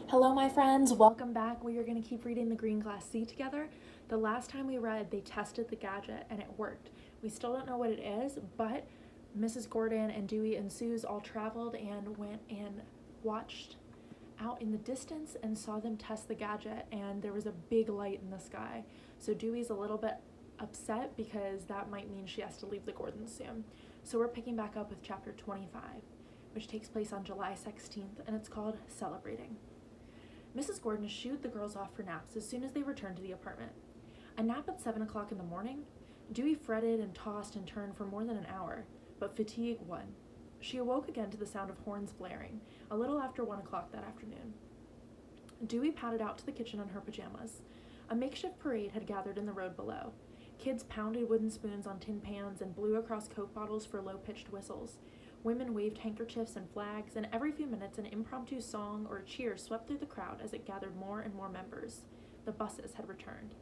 Hello, my friends. Welcome back. We are going to keep reading the Green Glass Sea together. The last time we read, they tested the gadget and it worked. We still don't know what it is, but Mrs. Gordon and Dewey and Suze all traveled and went and watched out in the distance and saw them test the gadget, and there was a big light in the sky. So Dewey's a little bit upset because that might mean she has to leave the Gordons soon. So we're picking back up with chapter 25, which takes place on July 16th, and it's called Celebrating. Mrs. Gordon shooed the girls off for naps as soon as they returned to the apartment. A nap at 7 o'clock in the morning? Dewey fretted and tossed and turned for more than an hour, but fatigue won. She awoke again to the sound of horns blaring, a little after 1 o'clock that afternoon. Dewey padded out to the kitchen in her pajamas. A makeshift parade had gathered in the road below. Kids pounded wooden spoons on tin pans and blew across Coke bottles for low-pitched whistles. Women waved handkerchiefs and flags, and every few minutes an impromptu song or a cheer swept through the crowd as it gathered more and more members. The buses had returned.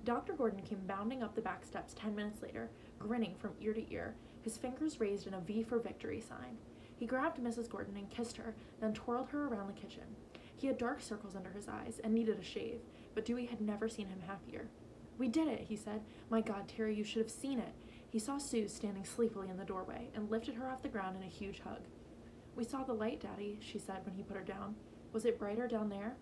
Dr. Gordon came bounding up the back steps 10 minutes later, grinning from ear to ear, his fingers raised in a V for victory sign. He grabbed Mrs. Gordon and kissed her, then twirled her around the kitchen. He had dark circles under his eyes and needed a shave, but Dewey had never seen him happier. "We did it," he said. "My God, Terry, you should have seen it." He saw Suze standing sleepily in the doorway and lifted her off the ground in a huge hug. "We saw the light, Daddy," she said when he put her down. "Was it brighter down there?"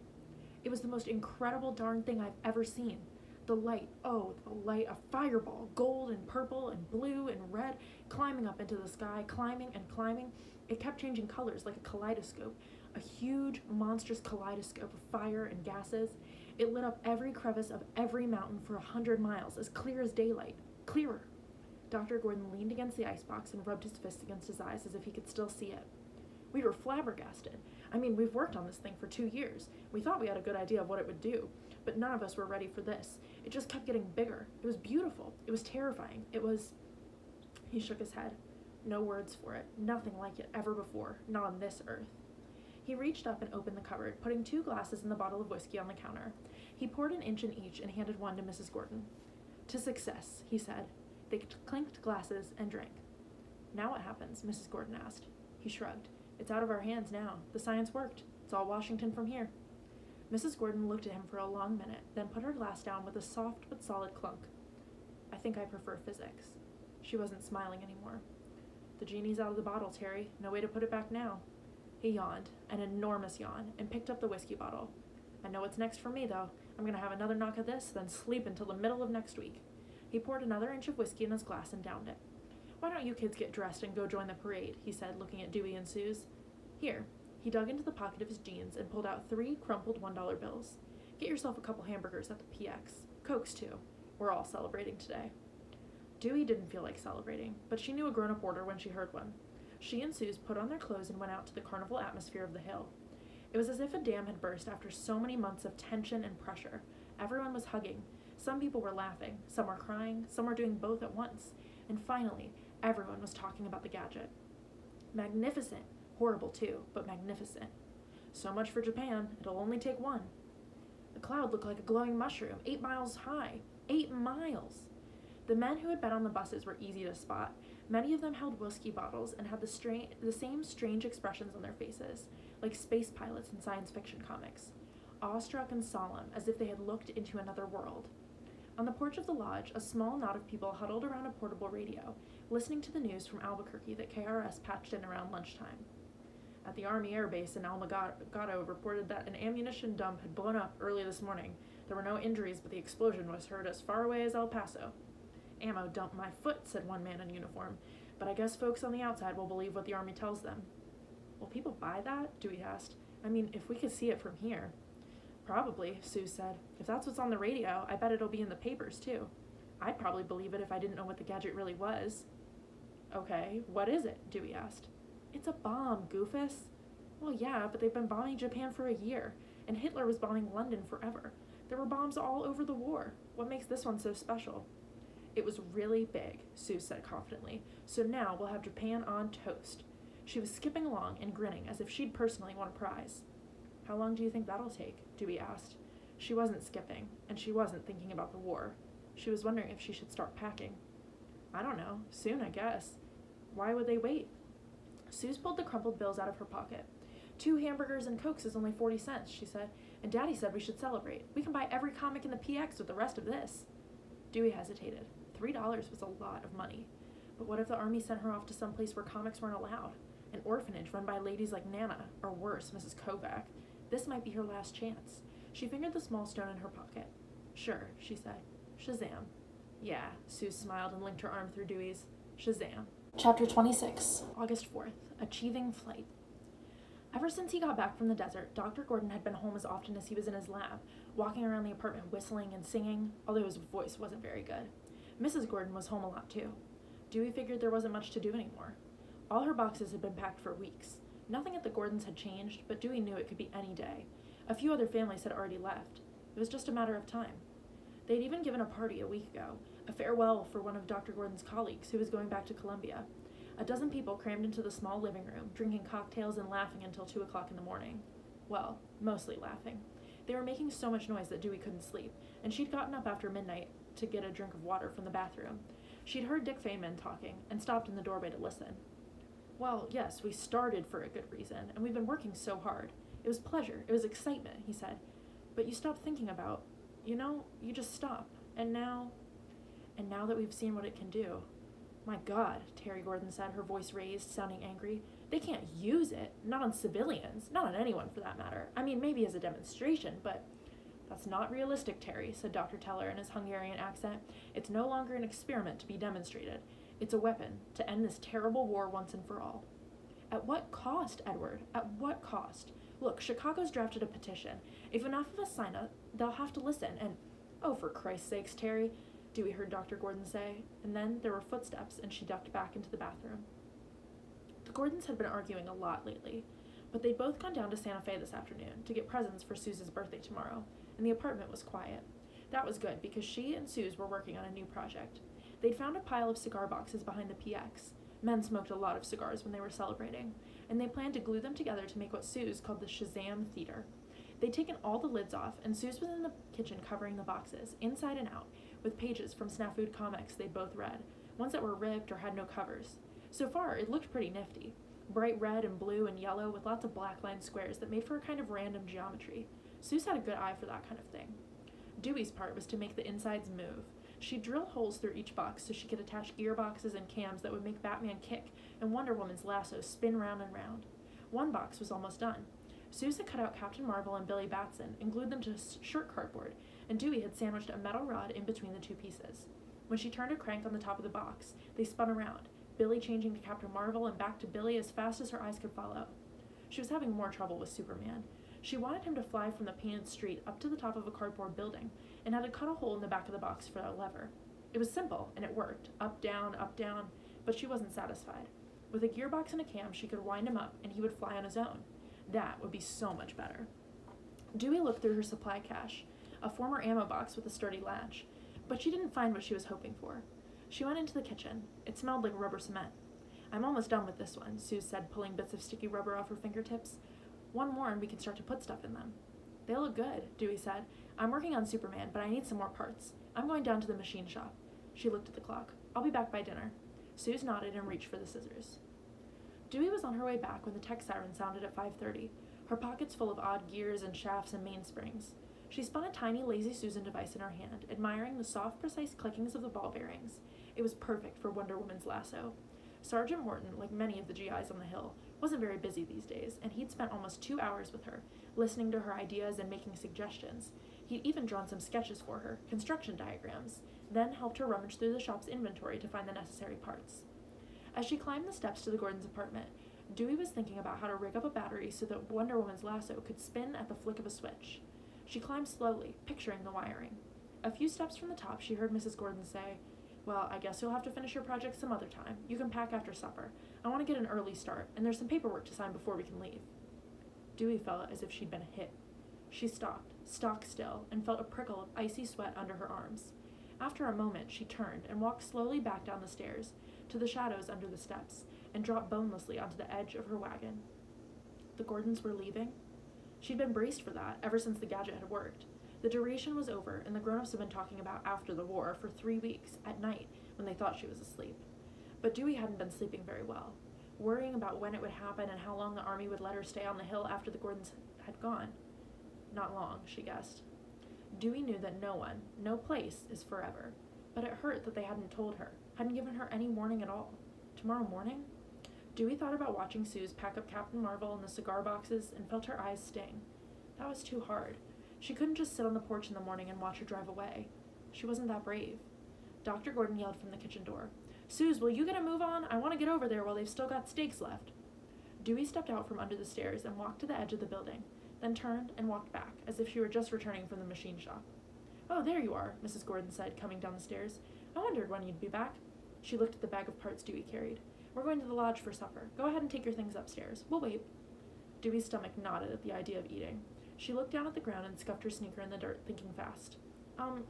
"It was the most incredible darn thing I've ever seen. The light, oh, the light, a fireball, gold and purple and blue and red, climbing up into the sky, climbing and climbing. It kept changing colors like a kaleidoscope, a huge, monstrous kaleidoscope of fire and gases. It lit up every crevice of every mountain for 100 miles, as clear as daylight. Clearer." Dr. Gordon leaned against the icebox and rubbed his fist against his eyes as if he could still see it. "We were flabbergasted. I mean, we've worked on this thing for 2 years. We thought we had a good idea of what it would do, but none of us were ready for this. It just kept getting bigger. It was beautiful. It was terrifying. It was..." He shook his head. No words for it. Nothing like it ever before. Not on this earth. He reached up and opened the cupboard, putting 2 glasses and the bottle of whiskey on the counter. He poured an inch in each and handed one to Mrs. Gordon. "To success," he said. They clinked glasses and drank. "Now what happens?" Mrs. Gordon asked. He shrugged. "It's out of our hands now. The science worked. It's all Washington from here." Mrs. Gordon looked at him for a long minute, then put her glass down with a soft but solid clunk. "I think I prefer physics." She wasn't smiling anymore. "The genie's out of the bottle, Terry. No way to put it back now." He yawned, an enormous yawn, and picked up the whiskey bottle. "I know what's next for me, though. I'm going to have another knock of this, then sleep until the middle of next week." He poured another inch of whiskey in his glass and downed it. "Why don't you kids get dressed and go join the parade?" he said, looking at Dewey and Suze. "Here." He dug into the pocket of his jeans and pulled out 3 crumpled $1 bills. "Get yourself a couple hamburgers at the PX. Cokes, too. We're all celebrating today." Dewey didn't feel like celebrating, but she knew a grown-up order when she heard one. She and Suze put on their clothes and went out to the carnival atmosphere of the hill. It was as if a dam had burst after so many months of tension and pressure. Everyone was hugging. Some people were laughing, some were crying, some were doing both at once. And finally, everyone was talking about the gadget. Magnificent. Horrible too, but magnificent. "So much for Japan. It'll only take one." The cloud looked like a glowing mushroom, 8 miles high. 8 miles! The men who had been on the buses were easy to spot. Many of them held whiskey bottles and had the same strange expressions on their faces, like space pilots in science fiction comics. Awestruck and solemn, as if they had looked into another world. On the porch of the lodge, a small knot of people huddled around a portable radio, listening to the news from Albuquerque that KRS patched in around lunchtime. At the Army Air Base in Alamogordo reported that an ammunition dump had blown up early this morning. There were no injuries, but the explosion was heard as far away as El Paso. "Ammo dumped my foot," said one man in uniform, "but I guess folks on the outside will believe what the Army tells them." "Will people buy that?" Dewey asked. "I mean, if we could see it from here." "Probably," Sue said. "If that's what's on the radio, I bet it'll be in the papers, too. I'd probably believe it if I didn't know what the gadget really was." "Okay, what is it?" Dewey asked. "It's a bomb, goofus." "Well, yeah, but they've been bombing Japan for a year, and Hitler was bombing London forever. There were bombs all over the war. What makes this one so special?" "It was really big," Sue said confidently, "so now we'll have Japan on toast." She was skipping along and grinning as if she'd personally won a prize. "How long do you think that'll take?" Dewey asked. She wasn't skipping, and she wasn't thinking about the war. She was wondering if she should start packing. "I don't know. Soon, I guess." "Why would they wait?" Suze pulled the crumpled bills out of her pocket. 2 hamburgers and Cokes is only 40 cents, she said, and Daddy said we should celebrate. We can buy every comic in the PX with the rest of this. Dewey hesitated. $3 was a lot of money. But what if the army sent her off to some place where comics weren't allowed? An orphanage run by ladies like Nana, or worse, Mrs. Kovac. This might be her last chance. She fingered the small stone in her pocket. Sure, she said. Shazam. Yeah, Sue smiled and linked her arm through Dewey's. Shazam. Chapter 26, August 4th, Achieving Flight. Ever since he got back from the desert, Dr. Gordon had been home as often as he was in his lab, walking around the apartment whistling and singing, although his voice wasn't very good. Mrs. Gordon was home a lot too. Dewey figured there wasn't much to do anymore. All her boxes had been packed for weeks. Nothing at the Gordons had changed, but Dewey knew it could be any day. A few other families had already left. It was just a matter of time. They'd even given a party a week ago, a farewell for one of Dr. Gordon's colleagues who was going back to Columbia. A dozen people crammed into the small living room, drinking cocktails and laughing until 2 o'clock in the morning. Well, mostly laughing. They were making so much noise that Dewey couldn't sleep, and she'd gotten up after midnight to get a drink of water from the bathroom. She'd heard Dick Feynman talking and stopped in the doorway to listen. Well, yes, we started for a good reason, and we've been working so hard. It was pleasure, it was excitement, he said. But you stopped thinking about, you just stop. And now that we've seen what it can do. My God, Terry Gordon said, her voice raised, sounding angry. They can't use it, not on civilians, not on anyone for that matter. I mean, maybe as a demonstration, but that's not realistic, Terry, said Dr. Teller in his Hungarian accent. It's no longer an experiment to be demonstrated. It's a weapon to end this terrible war once and for all. At what cost, Edward? At what cost? Look, Chicago's drafted a petition. If enough of us sign up, they'll have to listen, and, oh, for Christ's sakes, Terry, Dewey heard Dr. Gordon say, and then there were footsteps, and she ducked back into the bathroom. The Gordons had been arguing a lot lately, but they'd both gone down to Santa Fe this afternoon to get presents for Sue's birthday tomorrow, and the apartment was quiet. That was good, because she and Suze were working on a new project. They'd found a pile of cigar boxes behind the PX. Men smoked a lot of cigars when they were celebrating, and they planned to glue them together to make what Suze called the Shazam Theater. They'd taken all the lids off, and Suze was in the kitchen covering the boxes, inside and out, with pages from Snafu'd comics they'd both read, ones that were ripped or had no covers. So far, it looked pretty nifty. Bright red and blue and yellow with lots of black line squares that made for a kind of random geometry. Suze had a good eye for that kind of thing. Dewey's part was to make the insides move. She'd drill holes through each box so she could attach gearboxes and cams that would make Batman kick and Wonder Woman's lasso spin round and round. One box was almost done. Suze had cut out Captain Marvel and Billy Batson and glued them to shirt cardboard, and Dewey had sandwiched a metal rod in between the two pieces. When she turned a crank on the top of the box, they spun around, Billy changing to Captain Marvel and back to Billy as fast as her eyes could follow. She was having more trouble with Superman. She wanted him to fly from the painted street up to the top of a cardboard building, and had to cut a hole in the back of the box for a lever. It was simple, and it worked, up, down, but she wasn't satisfied. With a gearbox and a cam, she could wind him up, and he would fly on his own. That would be so much better. Dewey looked through her supply cache, a former ammo box with a sturdy latch, but she didn't find what she was hoping for. She went into the kitchen. It smelled like rubber cement. I'm almost done with this one, Suze said, pulling bits of sticky rubber off her fingertips. One more and we can start to put stuff in them. They look good, Dewey said. I'm working on Superman, but I need some more parts. I'm going down to the machine shop. She looked at the clock. I'll be back by dinner. Suze nodded and reached for the scissors. Dewey was on her way back when the tech siren sounded at 5:30, her pockets full of odd gears and shafts and mainsprings. She spun a tiny Lazy Susan device in her hand, admiring the soft, precise clickings of the ball bearings. It was perfect for Wonder Woman's lasso. Sergeant Morton, like many of the GIs on the Hill, wasn't very busy these days, and he'd spent almost 2 hours with her, listening to her ideas and making suggestions. He'd even drawn some sketches for her, construction diagrams, then helped her rummage through the shop's inventory to find the necessary parts. As she climbed the steps to the Gordons' apartment, Dewey was thinking about how to rig up a battery so that Wonder Woman's lasso could spin at the flick of a switch. She climbed slowly, picturing the wiring. A few steps from the top, she heard Mrs. Gordon say, "Well, I guess you'll have to finish your project some other time. You can pack after supper. I want to get an early start, and there's some paperwork to sign before we can leave." Dewey felt as if she'd been hit. She stopped, stock still, and felt a prickle of icy sweat under her arms. After a moment, she turned and walked slowly back down the stairs, to the shadows under the steps, and dropped bonelessly onto the edge of her wagon. The Gordons were leaving? She'd been braced for that ever since the gadget had worked. The duration was over, and the grown-ups had been talking about after the war for 3 weeks, at night, when they thought she was asleep. But Dewey hadn't been sleeping very well. worrying about when it would happen and how long the army would let her stay on the hill after the Gordons had gone. Not long, she guessed. Dewey knew that no one, no place, is forever, but it hurt that they hadn't told her, hadn't given her any warning at all. Tomorrow morning? Dewey thought about watching Suze pack up Captain Marvel and the cigar boxes and felt her eyes sting. That was too hard. She couldn't just sit on the porch in the morning and watch her drive away. She wasn't that brave. Dr. Gordon yelled from the kitchen door, "Suze, will you get a move on? I want to get over there while they've still got steaks left." Dewey stepped out from under the stairs and walked to the edge of the building, then turned and walked back, as if she were just returning from the machine shop. "Oh, there you are," Mrs. Gordon said, coming down the stairs. "I wondered when you'd be back." She looked at the bag of parts Dewey carried. "We're going to the lodge for supper. Go ahead and take your things upstairs. We'll wait." Dewey's stomach knotted at the idea of eating. She looked down at the ground and scuffed her sneaker in the dirt, thinking fast.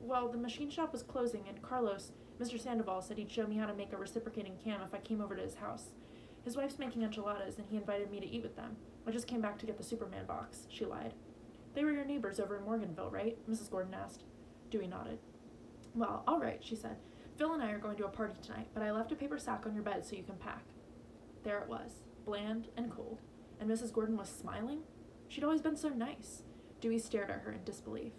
Well, the machine shop was closing, and Carlos, Mr. Sandoval, said he'd show me how to make a reciprocating cam if I came over to his house. His wife's making enchiladas, and he invited me to eat with them. I just came back to get the Superman box," she lied. "They were your neighbors over in Morganville, right?" Mrs. Gordon asked. Dewey nodded. "Well, all right," she said. "Phil and I are going to a party tonight, but I left a paper sack on your bed so you can pack." There it was, bland and cold, and Mrs. Gordon was smiling? She'd always been so nice. Dewey stared at her in disbelief.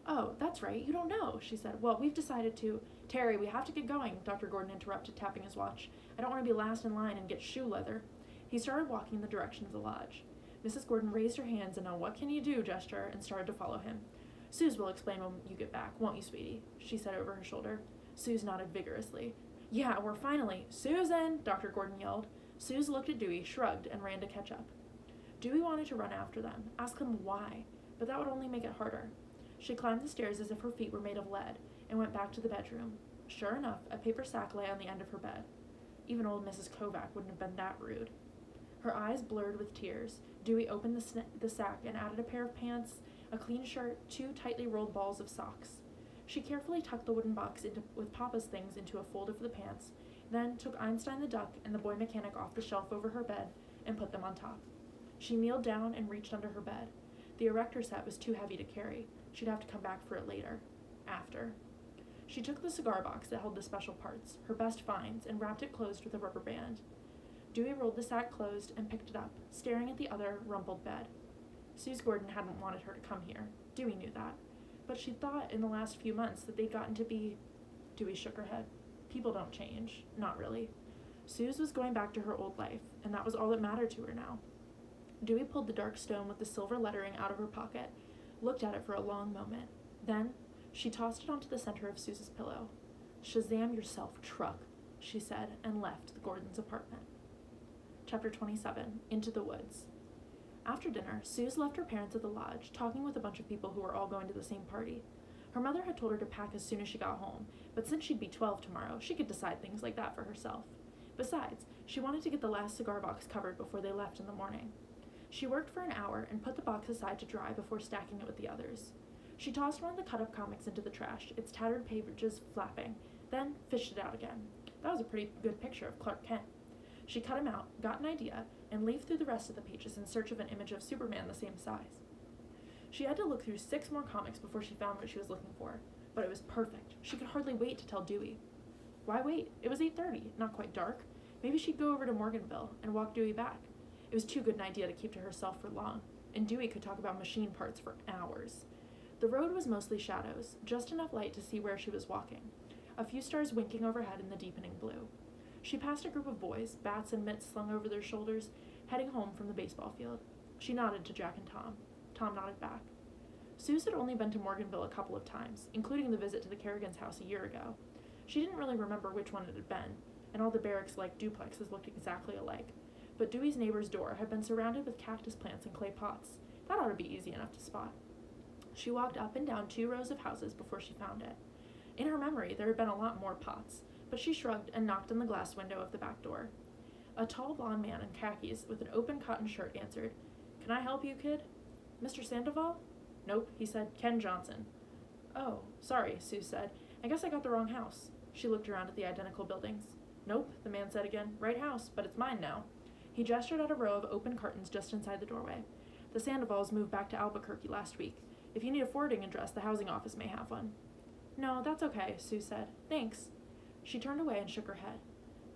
"Oh, that's right, you don't know," she said. "Well, we've decided to—" "Terry, we have to get going," Dr. Gordon interrupted, tapping his watch. "I don't want to be last in line and get shoe leather." He started walking in the direction of the lodge. Mrs. Gordon raised her hands in a "what can you do" gesture and started to follow him. "Suze will explain when you get back, won't you, sweetie?" she said over her shoulder. Suze nodded vigorously. "Yeah, we're finally—" "Susan!" Dr. Gordon yelled. Suze looked at Dewey, shrugged, and ran to catch up. Dewey wanted to run after them, ask them why, but that would only make it harder. She climbed the stairs as if her feet were made of lead and went back to the bedroom. Sure enough, a paper sack lay on the end of her bed. Even old Mrs. Kovac wouldn't have been that rude. Her eyes blurred with tears. Dewey opened the sack and added a pair of pants, a clean shirt, 2 tightly rolled balls of socks. She carefully tucked the wooden box with Papa's things into a fold of the pants, then took Einstein the duck and the boy mechanic off the shelf over her bed and put them on top. She kneeled down and reached under her bed. The erector set was too heavy to carry. She'd have to come back for it later. After. She took the cigar box that held the special parts, her best finds, and wrapped it closed with a rubber band. Dewey rolled the sack closed and picked it up, staring at the other, rumpled bed. Suze Gordon hadn't wanted her to come here. Dewey knew that. But she'd thought in the last few months that they'd gotten to be... Dewey shook her head. People don't change. Not really. Suze was going back to her old life, and that was all that mattered to her now. Dewey pulled the dark stone with the silver lettering out of her pocket, looked at it for a long moment. Then, she tossed it onto the center of Suze's pillow. "Shazam yourself, truck," she said, and left the Gordons' apartment. Chapter 27, Into the Woods. After dinner, Suze left her parents at the lodge, talking with a bunch of people who were all going to the same party. Her mother had told her to pack as soon as she got home, but since she'd be 12 tomorrow, she could decide things like that for herself. Besides, she wanted to get the last cigar box covered before they left in the morning. She worked for an hour and put the box aside to dry before stacking it with the others. She tossed one of the cut-up comics into the trash, its tattered pages flapping, then fished it out again. That was a pretty good picture of Clark Kent. She cut him out, got an idea, and leafed through the rest of the pages in search of an image of Superman the same size. She had to look through 6 more comics before she found what she was looking for, but it was perfect. She could hardly wait to tell Dewey. Why wait? It was 8:30, not quite dark. Maybe she'd go over to Morganville and walk Dewey back. It was too good an idea to keep to herself for long, and Dewey could talk about machine parts for hours. The road was mostly shadows, just enough light to see where she was walking, a few stars winking overhead in the deepening blue. She passed a group of boys, bats and mitts slung over their shoulders, heading home from the baseball field. She nodded to Jack and Tom. Tom nodded back. Suze had only been to Morganville a couple of times, including the visit to the Kerrigan's house a year ago. She didn't really remember which one it had been, and all the barracks-like duplexes looked exactly alike. But Dewey's neighbor's door had been surrounded with cactus plants and clay pots. That ought to be easy enough to spot. She walked up and down 2 rows of houses before she found it. In her memory, there had been a lot more pots, but she shrugged and knocked on the glass window of the back door. A tall blond man in khakis with an open cotton shirt answered, "Can I help you, kid?" "Mr. Sandoval?" "Nope," he said. "Ken Johnson." "Oh, sorry," Sue said. "I guess I got the wrong house." She looked around at the identical buildings. "Nope," the man said again. "Right house, but it's mine now." He gestured at a row of open curtains just inside the doorway. "The Sandovals moved back to Albuquerque last week. If you need a forwarding address, the housing office may have one." "No, that's okay," Sue said. "Thanks." She turned away and shook her head.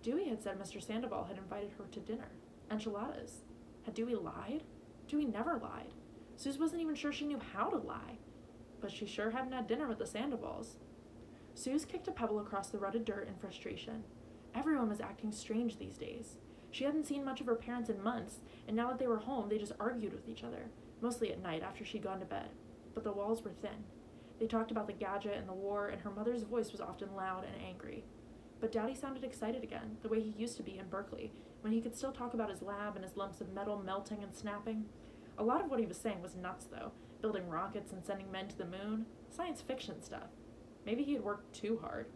Dewey had said Mr. Sandoval had invited her to dinner. Enchiladas. Had Dewey lied? Dewey never lied. Suze wasn't even sure she knew how to lie. But she sure hadn't had dinner with the Sandovals. Suze kicked a pebble across the rutted dirt in frustration. Everyone was acting strange these days. She hadn't seen much of her parents in months, and now that they were home, they just argued with each other, mostly at night after she'd gone to bed. But the walls were thin. They talked about the gadget and the war, and her mother's voice was often loud and angry. But Daddy sounded excited again, the way he used to be in Berkeley, when he could still talk about his lab and his lumps of metal melting and snapping. A lot of what he was saying was nuts, though, building rockets and sending men to the moon, science fiction stuff. Maybe he had worked too hard.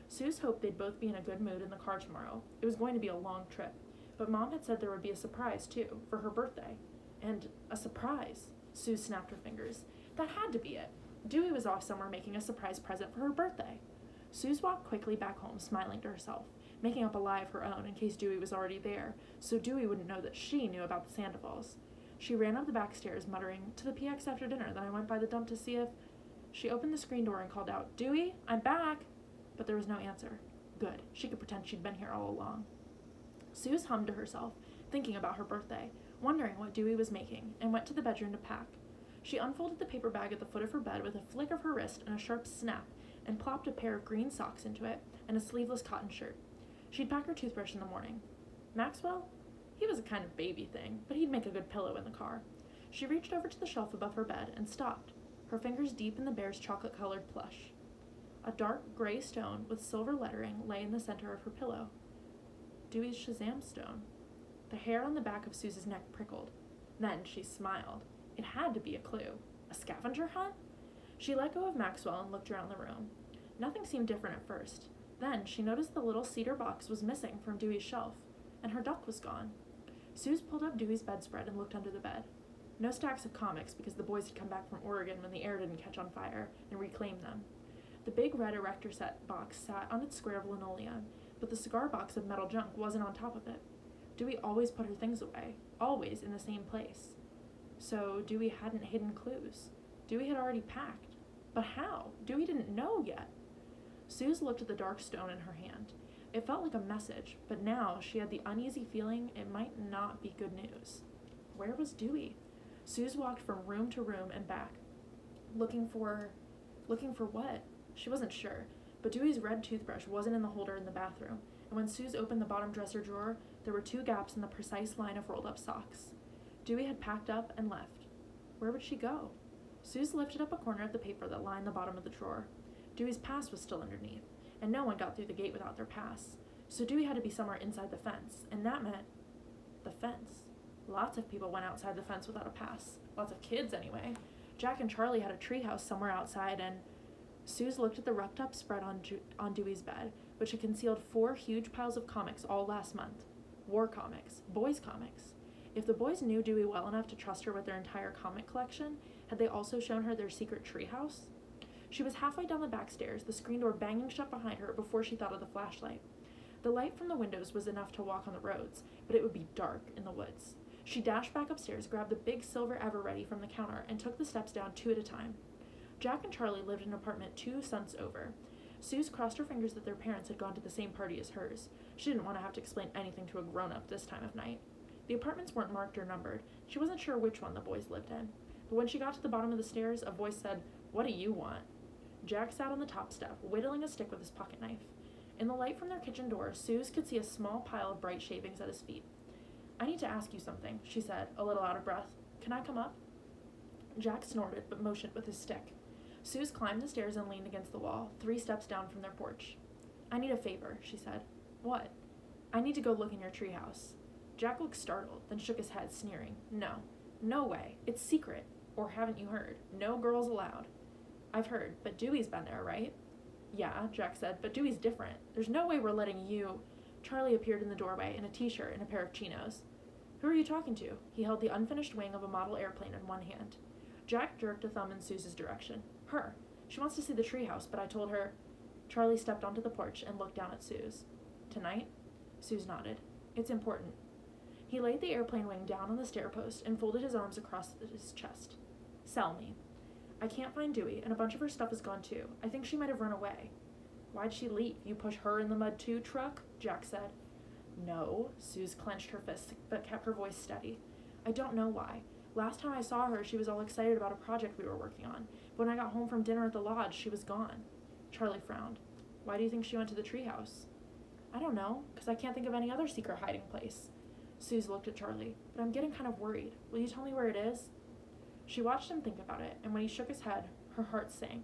Suze hoped they'd both be in a good mood in the car tomorrow. It was going to be a long trip, but Mom had said there would be a surprise, too, for her birthday. And a surprise. Suze snapped her fingers. That had to be it. Dewey was off somewhere making a surprise present for her birthday. Suze walked quickly back home, smiling to herself, making up a lie of her own in case Dewey was already there, so Dewey wouldn't know that she knew about the Sandovals. She ran up the back stairs, muttering, "To the PX after dinner." Then I went by the dump to see if... She opened the screen door and called out, "Dewey, I'm back!" But there was no answer. Good. She could pretend she'd been here all along. Suze hummed to herself, thinking about her birthday, wondering what Dewey was making, and went to the bedroom to pack. She unfolded the paper bag at the foot of her bed with a flick of her wrist and a sharp snap, and plopped a pair of green socks into it and a sleeveless cotton shirt. She'd pack her toothbrush in the morning. Maxwell? He was a kind of baby thing, but he'd make a good pillow in the car. She reached over to the shelf above her bed and stopped, her fingers deep in the bear's chocolate-colored plush. A dark gray stone with silver lettering lay in the center of her pillow. Dewey's Shazam stone. The hair on the back of Suze's neck prickled. Then she smiled. It had to be a clue. A scavenger hunt? She let go of Maxwell and looked around the room. Nothing seemed different at first. Then she noticed the little cedar box was missing from Dewey's shelf, and her duck was gone. Suze pulled up Dewey's bedspread and looked under the bed. No stacks of comics because the boys had come back from Oregon when the air didn't catch on fire and reclaimed them. The big red Erector set box sat on its square of linoleum, but the cigar box of metal junk wasn't on top of it. Dewey always put her things away, always in the same place. So Dewey hadn't hidden clues. Dewey had already packed. But how? Dewey didn't know yet. Suze looked at the dark stone in her hand. It felt like a message, but now she had the uneasy feeling it might not be good news. Where was Dewey? Suze walked from room to room and back. Looking for what? She wasn't sure, but Dewey's red toothbrush wasn't in the holder in the bathroom, and when Suze opened the bottom dresser drawer, there were 2 gaps in the precise line of rolled-up socks. Dewey had packed up and left. Where would she go? Suze lifted up a corner of the paper that lined the bottom of the drawer. Dewey's pass was still underneath, and no one got through the gate without their pass, so Dewey had to be somewhere inside the fence, and that meant the fence. Lots of people went outside the fence without a pass. Lots of kids, anyway. Jack and Charlie had a treehouse somewhere outside, and Suze looked at the rucked-up spread on Dewey's bed, which had concealed 4 huge piles of comics all last month. War comics. Boys' comics. If the boys knew Dewey well enough to trust her with their entire comic collection, had they also shown her their secret treehouse? She was halfway down the back stairs, the screen door banging shut behind her before she thought of the flashlight. The light from the windows was enough to walk on the roads, but it would be dark in the woods. She dashed back upstairs, grabbed the big silver Ever-Ready from the counter, and took the steps down 2 at a time. Jack and Charlie lived in an apartment 2 cents over. Suze crossed her fingers that their parents had gone to the same party as hers. She didn't want to have to explain anything to a grown-up this time of night. The apartments weren't marked or numbered. She wasn't sure which one the boys lived in. But when she got to the bottom of the stairs, a voice said, "What do you want?" Jack sat on the top step, whittling a stick with his pocket knife. In the light from their kitchen door, Suze could see a small pile of bright shavings at his feet. "I need to ask you something," she said, a little out of breath. "Can I come up?" Jack snorted, but motioned with his stick. Suze climbed the stairs and leaned against the wall, 3 steps down from their porch. "I need a favor," she said. "What?" "I need to go look in your treehouse." Jack looked startled, then shook his head, sneering. "No. No way. It's secret. Or haven't you heard? No girls allowed." "I've heard, but Dewey's been there, right?" "Yeah," Jack said, "but Dewey's different. There's no way we're letting you—" Charlie appeared in the doorway in a t-shirt and a pair of chinos. "Who are you talking to?" He held the unfinished wing of a model airplane in one hand. Jack jerked a thumb in Suze's direction. "Her. She wants to see the treehouse, but I told her—" Charlie stepped onto the porch and looked down at Suze. "Tonight?" Suze nodded. "It's important." He laid the airplane wing down on the stair post and folded his arms across his chest. "Sell me. I can't find Dewey, and a bunch of her stuff is gone too. I think she might have run away." Why'd she leave? You push her in the mud too, truck? Jack said. No, Suze clenched her fists but kept her voice steady. I don't know why. Last time I saw her, she was all excited about a project we were working on. But when I got home from dinner at the lodge, she was gone. Charlie frowned. Why do you think she went to the treehouse? I don't know, because I can't think of any other secret hiding place. Suze looked at Charlie. But I'm getting kind of worried. Will you tell me where it is? She watched him think about it, and when he shook his head, her heart sank.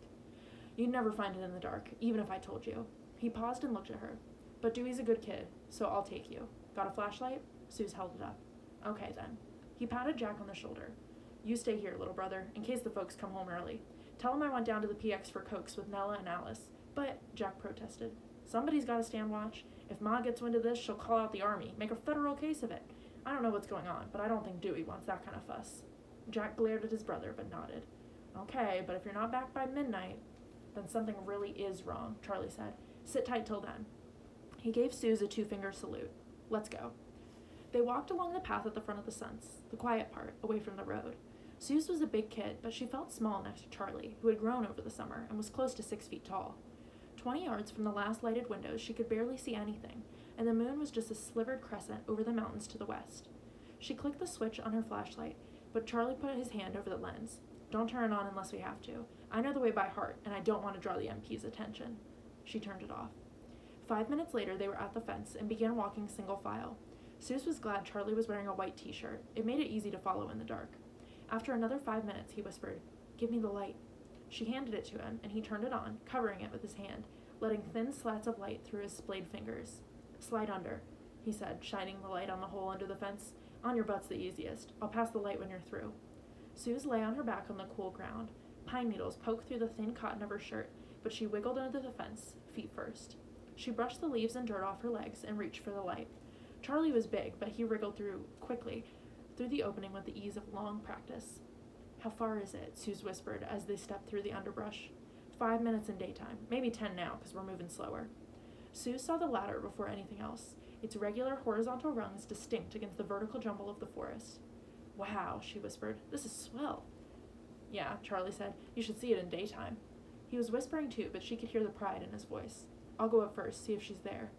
You'd never find it in the dark, even if I told you. He paused and looked at her. But Dewey's a good kid, so I'll take you. Got a flashlight? Suze held it up. Okay, then. He patted Jack on the shoulder. You stay here, little brother, in case the folks come home early. Tell them I went down to the PX for Cokes with Nella and Alice. But, Jack protested, somebody's got to stand watch. If Ma gets wind of this, she'll call out the army, make a federal case of it. I don't know what's going on, but I don't think Dewey wants that kind of fuss. Jack glared at his brother, but nodded. Okay, but if you're not back by midnight, then something really is wrong, Charlie said. Sit tight till then. He gave Suze a two-finger salute. Let's go. They walked along the path at the front of the Sunts, the quiet part, away from the road. Suze was a big kid, but she felt small next to Charlie, who had grown over the summer and was close to 6 feet tall. 20 yards from the last lighted windows, she could barely see anything, and the moon was just a slivered crescent over the mountains to the west. She clicked the switch on her flashlight, but Charlie put his hand over the lens. Don't turn it on unless we have to. I know the way by heart, and I don't want to draw the MP's attention. She turned it off. 5 minutes later, they were at the fence and began walking single file. Suze was glad Charlie was wearing a white t-shirt. It made it easy to follow in the dark. After another 5 minutes, he whispered, Give me the light. She handed it to him, and he turned it on, covering it with his hand, letting thin slats of light through his splayed fingers. Slide under, he said, shining the light on the hole under the fence. On your butt's the easiest. I'll pass the light when you're through. Suze lay on her back on the cool ground. Pine needles poked through the thin cotton of her shirt, but she wiggled under the fence, feet first. She brushed the leaves and dirt off her legs and reached for the light. Charlie was big, but he wriggled quickly through the opening with the ease of long practice. How far is it? Suze whispered as they stepped through the underbrush. 5 minutes in daytime. Maybe 10 now, because we're moving slower. Suze saw the ladder before anything else, its regular horizontal rungs distinct against the vertical jumble of the forest. Wow, she whispered. This is swell. Yeah, Charlie said. You should see it in daytime. He was whispering too, but she could hear the pride in his voice. I'll go up first, see if she's there.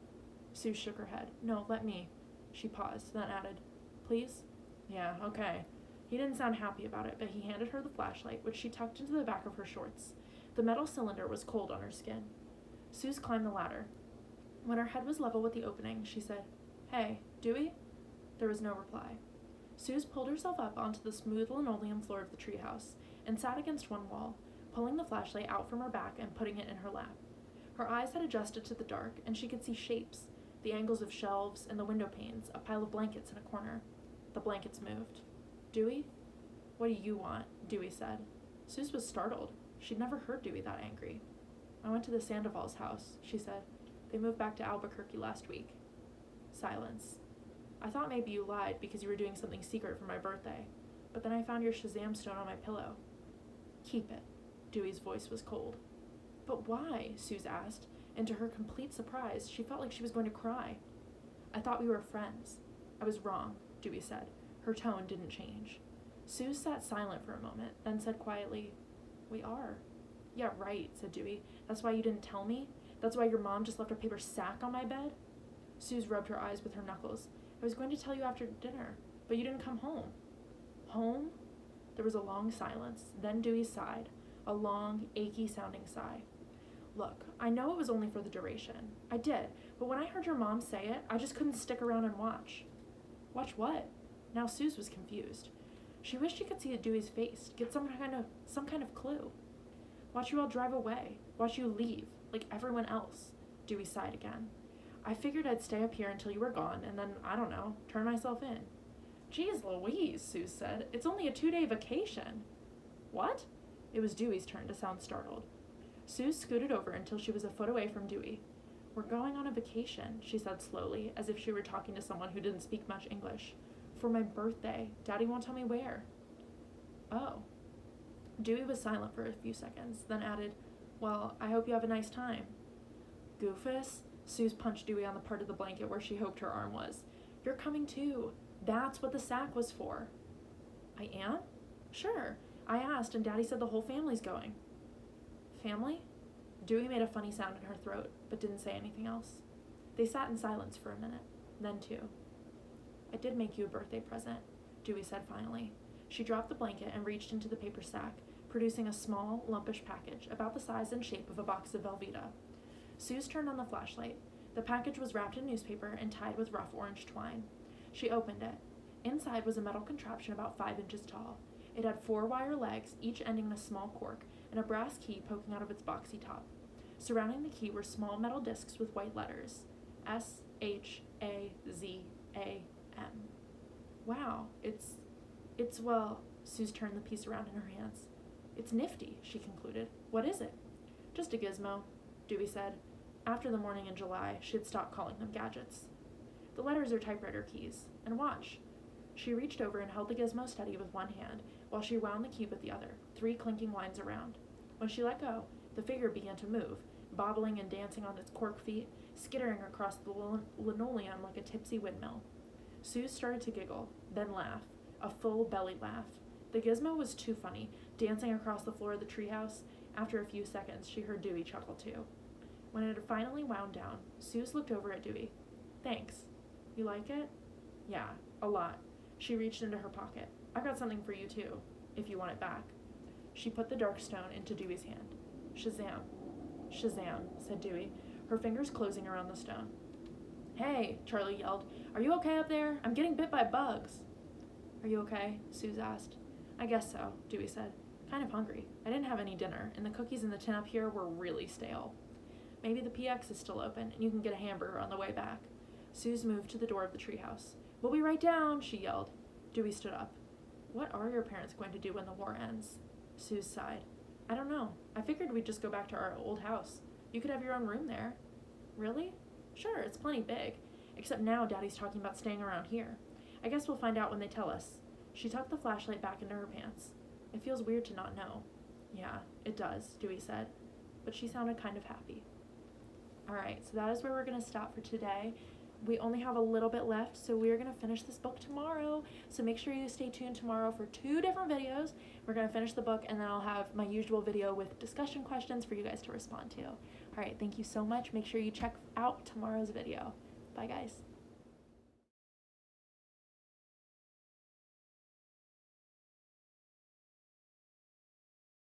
Suze shook her head. No, let me. She paused, then added, Please? Yeah, okay. He didn't sound happy about it, but he handed her the flashlight, which she tucked into the back of her shorts. The metal cylinder was cold on her skin. Suze climbed the ladder. When her head was level with the opening, she said, Hey, Dewey? There was no reply. Suze pulled herself up onto the smooth linoleum floor of the treehouse and sat against one wall, pulling the flashlight out from her back and putting it in her lap. Her eyes had adjusted to the dark, and she could see shapes, the angles of shelves and the window panes, a pile of blankets in a corner. The blankets moved. Dewey? What do you want? Dewey said. Suze was startled. She'd never heard Dewey that angry. I went to the Sandoval's house, she said. They moved back to Albuquerque last week. Silence. I thought maybe you lied because you were doing something secret for my birthday, but then I found your Shazam stone on my pillow. Keep it. Dewey's voice was cold. But why? Suze asked, and to her complete surprise, she felt like she was going to cry. I thought we were friends. I was wrong, Dewey said. Her tone didn't change. Suze sat silent for a moment, then said quietly, We are. Yeah, right, said Dewey. That's why you didn't tell me? That's why your mom just left a paper sack on my bed? Suze rubbed her eyes with her knuckles. I was going to tell you after dinner, but you didn't come home. Home? There was a long silence. Then Dewey sighed, a long, achy-sounding sigh. Look, I know it was only for the duration. I did, but when I heard your mom say it, I just couldn't stick around and watch. Watch what? Now Suze was confused. She wished she could see Dewey's face, get some kind of clue. Watch you all drive away. Watch you leave, like everyone else. Dewey sighed again. I figured I'd stay up here until you were gone, and then, I don't know, turn myself in. Geez Louise, Suze said. It's only a 2-day vacation. What? It was Dewey's turn to sound startled. Suze scooted over until she was a foot away from Dewey. We're going on a vacation, she said slowly, as if she were talking to someone who didn't speak much English. For my birthday. Daddy won't tell me where. Oh. Dewey was silent for a few seconds, then added, Well, I hope you have a nice time. Goofus? Suze punched Dewey on the part of the blanket where she hoped her arm was. You're coming too. That's what the sack was for. I am? Sure. I asked, and Daddy said the whole family's going. Family? Dewey made a funny sound in her throat, but didn't say anything else. They sat in silence for a minute, then 2. I did make you a birthday present, Dewey said finally. She dropped the blanket and reached into the paper sack, producing a small, lumpish package about the size and shape of a box of Velveeta. Suze turned on the flashlight. The package was wrapped in newspaper and tied with rough orange twine. She opened it. Inside was a metal contraption about 5 inches tall. It had 4 wire legs, each ending in a small cork, and a brass key poking out of its boxy top. Surrounding the key were small metal discs with white letters. S-H-A-Z-A-M. Wow, it's well, Suze turned the piece around in her hands. It's nifty, she concluded. What is it? Just a gizmo, Dewey said. After the morning in July, she had stopped calling them gadgets. The letters are typewriter keys. And watch. She reached over and held the gizmo steady with one hand, while she wound the key with the other, 3 clinking lines around. When she let go, the figure began to move, bobbling and dancing on its cork feet, skittering across the linoleum like a tipsy windmill. Suze started to giggle, then laugh, a full belly laugh. The gizmo was too funny, dancing across the floor of the treehouse. After a few seconds, she heard Dewey chuckle too. When it had finally wound down, Suze looked over at Dewey. Thanks. You like it? Yeah, a lot. She reached into her pocket. I've got something for you too, if you want it back. She put the dark stone into Dewey's hand. Shazam. Shazam, said Dewey, her fingers closing around the stone. Hey, Charlie yelled. Are you okay up there? I'm getting bit by bugs. Are you okay? Suze asked. I guess so, Dewey said. Kind of hungry. I didn't have any dinner, and the cookies in the tin up here were really stale. Maybe the PX is still open, and you can get a hamburger on the way back. Suze moved to the door of the treehouse. We'll be right down, she yelled. Dewey stood up. What are your parents going to do when the war ends? Suze sighed. I don't know. I figured we'd just go back to our old house. You could have your own room there. Really? Sure, it's plenty big. Except now Daddy's talking about staying around here. I guess we'll find out when they tell us. She tucked the flashlight back into her pants. It feels weird to not know. Yeah, it does, Dewey said. But she sounded kind of happy. Alright, so that is where we're going to stop for today. We only have a little bit left, so we're going to finish this book tomorrow. So make sure you stay tuned tomorrow for 2 different videos. We're going to finish the book, and then I'll have my usual video with discussion questions for you guys to respond to. Alright, thank you so much. Make sure you check out tomorrow's video. Bye, guys.